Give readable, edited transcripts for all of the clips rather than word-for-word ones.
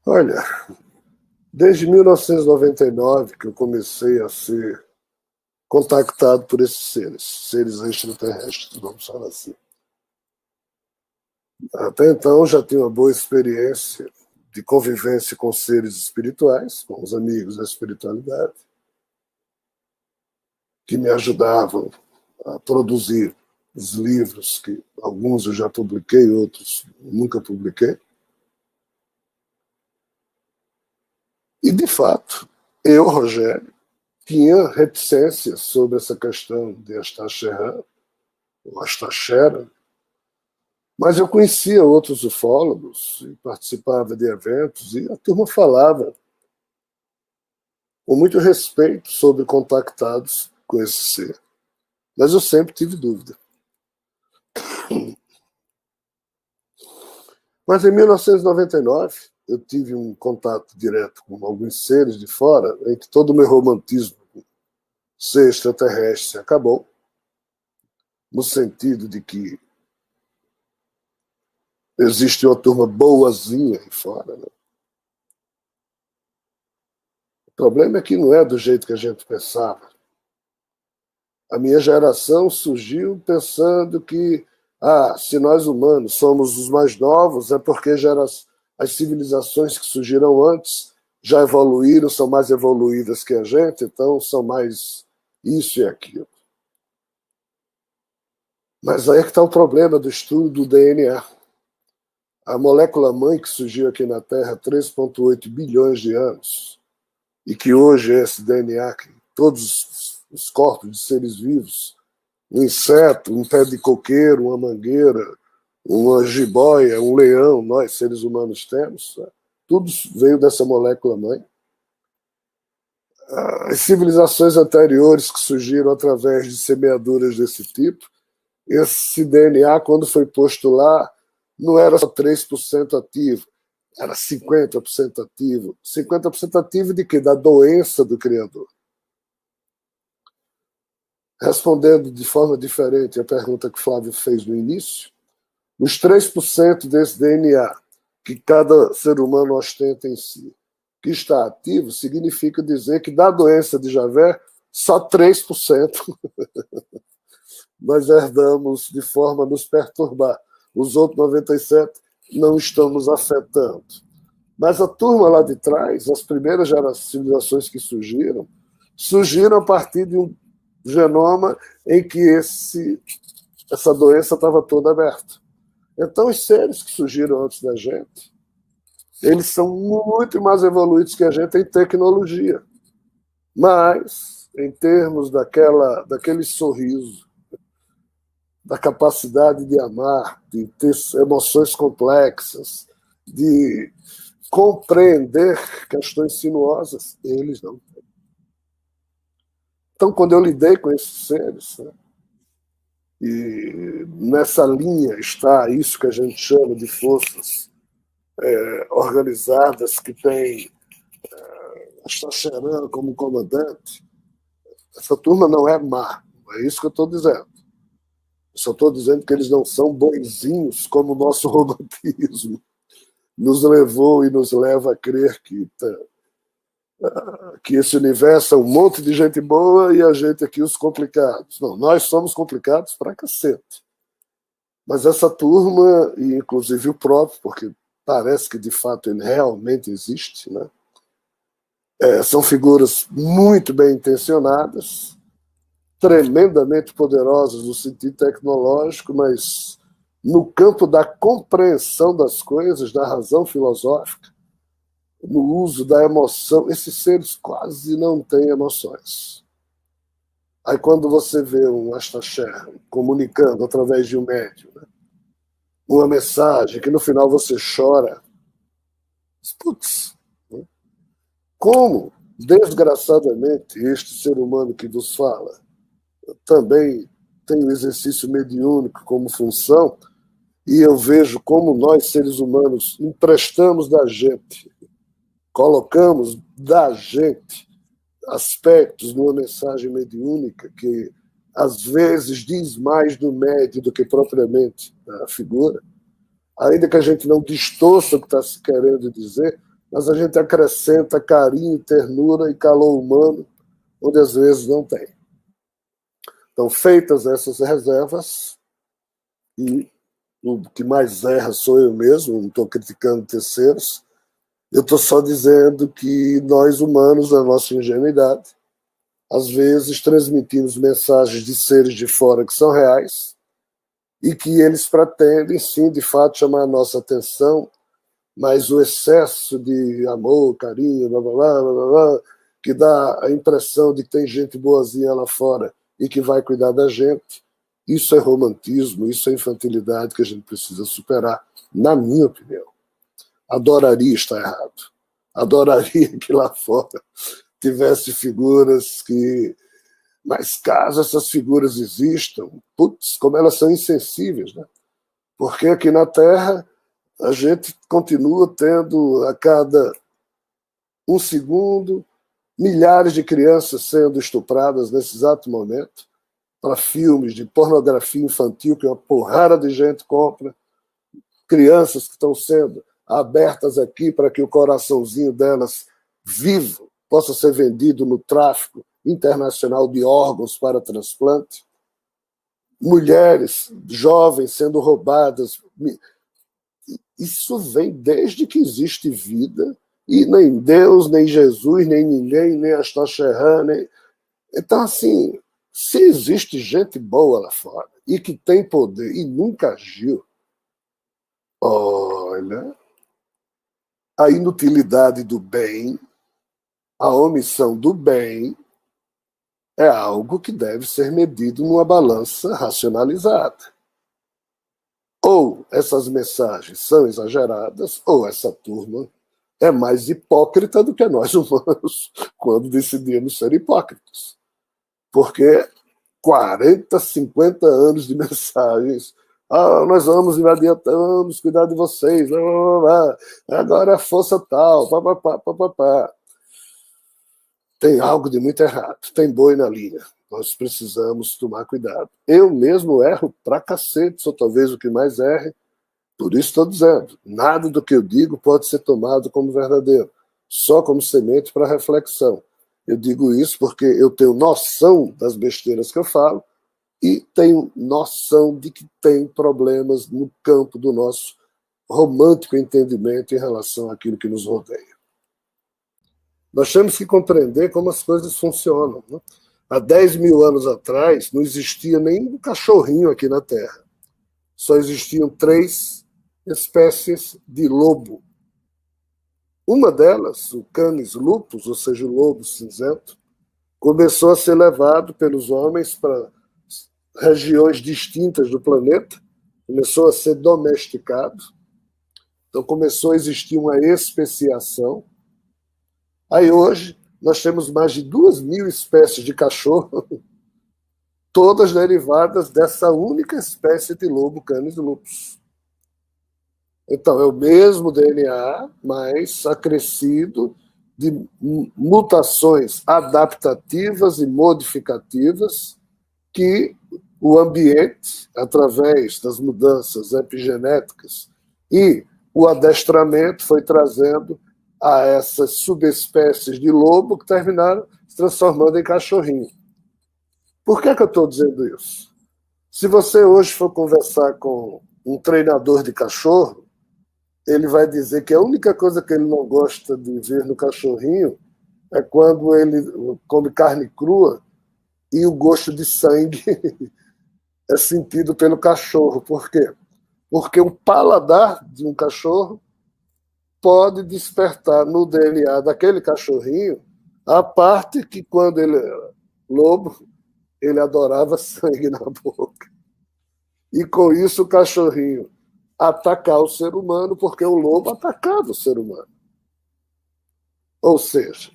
Olha, desde 1999 que eu comecei a ser contactado por esses seres extraterrestres, vamos falar assim. Até então já tinha uma boa experiência de convivência com seres espirituais, com os amigos da espiritualidade, que me ajudavam a produzir os livros, que alguns eu já publiquei, outros nunca publiquei. E, de fato, eu, Rogério, tinha reticências sobre essa questão de Astaxerã, ou Astaxera, mas eu conhecia outros ufólogos e participava de eventos e a turma falava com muito respeito sobre contactados com esse ser. Mas eu sempre tive dúvida. Mas em 1999 eu tive um contato direto com alguns seres de fora, em que todo o meu romantismo ser extraterrestre acabou, no sentido de que existe uma turma boazinha aí fora. Né? O problema é que não é do jeito que a gente pensava. A minha geração surgiu pensando que, se nós humanos somos os mais novos, é porque as civilizações que surgiram antes já evoluíram, são mais evoluídas que a gente, então são mais isso e aquilo. Mas aí é que está o problema do estudo do DNA. A molécula mãe que surgiu aqui na Terra há 3,8 bilhões de anos, e que hoje é esse DNA que todos os corpos de seres vivos, um inseto, um pé de coqueiro, uma mangueira, uma jiboia, um leão, nós seres humanos temos, né? Tudo veio dessa molécula mãe. As civilizações anteriores que surgiram através de semeaduras desse tipo, esse DNA, quando foi posto lá, não era só 3% ativo, era 50% ativo. 50% ativo de quê? Da doença do Criador. Respondendo de forma diferente a pergunta que o Flávio fez no início, os 3% desse DNA que cada ser humano ostenta em si, que está ativo, significa dizer que da doença de Javé, só 3% nós herdamos de forma a nos perturbar. Os outros 97% não estamos afetando. Mas a turma lá de trás, as primeiras civilizações que surgiram a partir de um genoma em que essa doença estava toda aberta. Então, os seres que surgiram antes da gente, eles são muito mais evoluídos que a gente em tecnologia. Mas, em termos daquele sorriso, da capacidade de amar, de ter emoções complexas, de compreender questões sinuosas, eles não têm. Então, quando eu lidei com esses seres, né, e nessa linha está isso que a gente chama de forças organizadas que têm Astaxerã como comandante, essa turma não é má, é isso que eu estou dizendo. Eu só estou dizendo que eles não são bonzinhos como o nosso romantismo nos levou e nos leva a crer que esse universo é um monte de gente boa e a gente aqui os complicados. Não, nós somos complicados pra cacete. Mas essa turma, e inclusive o próprio, porque parece que de fato ele realmente existe, né? São figuras muito bem intencionadas, tremendamente poderosas no sentido tecnológico, mas no campo da compreensão das coisas, da razão filosófica, no uso da emoção, esses seres quase não têm emoções. Aí quando você vê um Astaxerra comunicando através de um médium, né, uma mensagem que no final você chora, putz, né? Como, desgraçadamente, este ser humano que nos fala também tem o exercício mediúnico como função, e eu vejo como nós, seres humanos, emprestamos da gente, colocamos da gente aspectos numa mensagem mediúnica que às vezes diz mais do médium do que propriamente a figura, ainda que a gente não distorça o que está se querendo dizer, mas a gente acrescenta carinho, ternura e calor humano, onde às vezes não tem. Então, feitas essas reservas, e o que mais erra sou eu mesmo, não estou criticando terceiros, eu estou só dizendo que nós humanos, na nossa ingenuidade, às vezes transmitimos mensagens de seres de fora que são reais e que eles pretendem, sim, de fato, chamar a nossa atenção, mas o excesso de amor, carinho, blá, blá, blá, blá, blá, que dá a impressão de que tem gente boazinha lá fora e que vai cuidar da gente, isso é romantismo, isso é infantilidade que a gente precisa superar, na minha opinião. Adoraria estar errado. Adoraria que lá fora tivesse figuras que... Mas caso essas figuras existam, putz, como elas são insensíveis, né? Porque aqui na Terra a gente continua tendo a cada um segundo milhares de crianças sendo estupradas nesse exato momento, para filmes de pornografia infantil que uma porrada de gente compra, crianças que estão sendo abertas aqui para que o coraçãozinho delas vivo possa ser vendido no tráfico internacional de órgãos para transplante, mulheres jovens sendo roubadas. Isso vem desde que existe vida, e nem Deus, nem Jesus, nem ninguém, nem Astocherran, nem... Então, assim, se existe gente boa lá fora e que tem poder e nunca agiu, olha, a inutilidade do bem, a omissão do bem, é algo que deve ser medido numa balança racionalizada. Ou essas mensagens são exageradas, ou essa turma é mais hipócrita do que nós humanos quando decidimos ser hipócritas. Porque 40, 50 anos de mensagens. Nós vamos invadir, vamos cuidar de vocês, agora a força tal, papapá. Tem algo de muito errado, tem boi na linha. Nós precisamos tomar cuidado. Eu mesmo erro pra cacete, sou talvez o que mais erre. Por isso estou dizendo, nada do que eu digo pode ser tomado como verdadeiro, só como semente para reflexão. Eu digo isso porque eu tenho noção das besteiras que eu falo e tenho noção de que tem problemas no campo do nosso romântico entendimento em relação àquilo que nos rodeia. Nós temos que compreender como as coisas funcionam, né? Há 10 mil anos atrás não existia nem um cachorrinho aqui na Terra. Só existiam 3 espécies de lobo. Uma delas, o Canis lupus, ou seja, o lobo cinzento, começou a ser levado pelos homens para regiões distintas do planeta, começou a ser domesticado, então começou a existir uma especiação. Aí hoje nós temos mais de 2.000 espécies de cachorro, todas derivadas dessa única espécie de lobo, Canis lupus. Então, é o mesmo DNA, mas acrescido de mutações adaptativas e modificativas que o ambiente, através das mudanças epigenéticas e o adestramento, foi trazendo a essas subespécies de lobo que terminaram se transformando em cachorrinho. Por que eu estou dizendo isso? Se você hoje for conversar com um treinador de cachorro, ele vai dizer que a única coisa que ele não gosta de ver no cachorrinho é quando ele come carne crua e o gosto de sangue é sentido pelo cachorro. Por quê? Porque o paladar de um cachorro pode despertar no DNA daquele cachorrinho a parte que, quando ele era lobo, ele adorava sangue na boca. E com isso o cachorrinho atacar o ser humano, porque o lobo atacava o ser humano. Ou seja,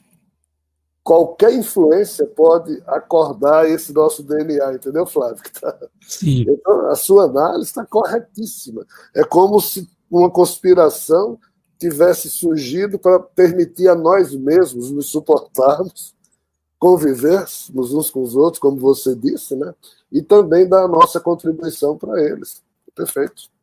qualquer influência pode acordar esse nosso DNA, entendeu, Flávio? Sim. Então, a sua análise está corretíssima. É como se uma conspiração tivesse surgido para permitir a nós mesmos nos suportarmos, convivermos uns com os outros, como você disse, né? E também dar a nossa contribuição para eles. Perfeito.